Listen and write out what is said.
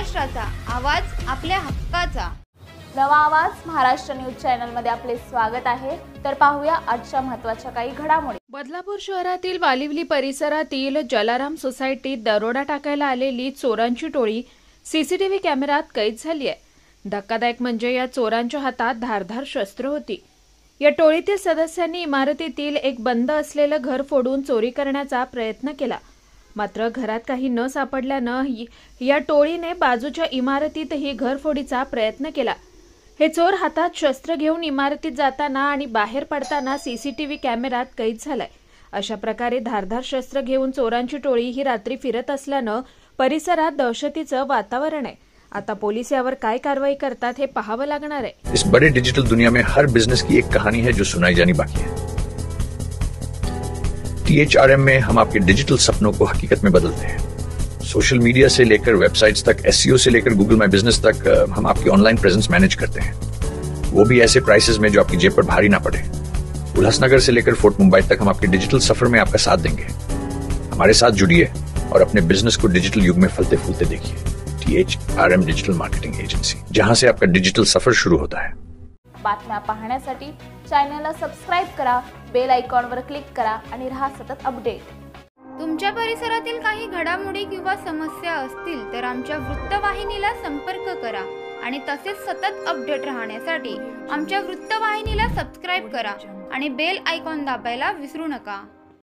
महाराष्ट्राचा आवाज, आपल्या हक्काचा. नवा आवाज महाराष्ट्र न्यूज चॅनल मध्ये आपले स्वागत आहे. तर पाहूया आजच्या महत्त्वाच्या काही घडामोडी. बदलापूर शहरातील वालिवली परिसरातील जलाराम सोसायटीत दरोडा टाकायला आलेली चोरांची टोळी सीसीटीव्ही कॅमेऱ्यात कैद झाली आहे. धक्कादायक म्हणजे या चोरांच्या हातात धारधार शस्त्र होती. या टोळीतील सदस्यांनी इमारतीतील एक बंद असलेलं घर फोडून चोरी करण्याचा प्रयत्न केला. मात्र घरात काही न सापडल्यानं या टोळीने बाजूच्या इमारतीतही घरफोडीचा प्रयत्न केला. हे चोर हातात शस्त्र घेऊन इमारतीत जाताना आणि बाहेर पडताना सीसीटीव्ही कॅमेऱ्यात कैद झालाय. अशा प्रकारे धारधार शस्त्र घेऊन चोरांची टोळी ही रात्री फिरत असल्यानं परिसरात दहशतीचं वातावरण आहे. आता पोलीस यावर काय कारवाई करतात हे पाहावं लागणार आहे. इस बड़े डिजिटल दुनिया में हर बिजनेस की एक कहानी है जो सुनाई जानी बाकी है. THRM में हम आपके डिजिटल सपनों को हकीकत में बदलते हैं. सोशल मीडिया से लेकर वेबसाइट्स तक, SEO से लेकर गूगल माई बिजनेस तक, हम आपकी ऑनलाइन प्रेजेंस मैनेज करते हैं, वो भी ऐसे प्राइसेस में जो आपकी जेब पर भारी ना पड़े. उल्लासनगर से लेकर फोर्ट मुंबई तक हम आपके डिजिटल सफर में आपका साथ देंगे. हमारे साथ जुड़िए और अपने बिजनेस को डिजिटल युग में फलते फूलते देखिए. THRM डिजिटल मार्केटिंग एजेंसी, जहां से आपका डिजिटल सफर शुरू होता है. बातम्या पाहण्यासाठी चॅनलला सबस्क्राइब करा, बेल आयकॉनवर क्लिक करा आणि रहा सतत अपडेट. तुमच्या परिसरातील काही घडामोडी किंवा समस्या असतील तर आमच्या वृत्तवाहिनीला संपर्क करा आणि तसेच सतत अपडेट राहण्यासाठी आमच्या वृत्तवाहिनीला सबस्क्राइब करा आणि बेल आयकॉन दाबायला विसरू नका.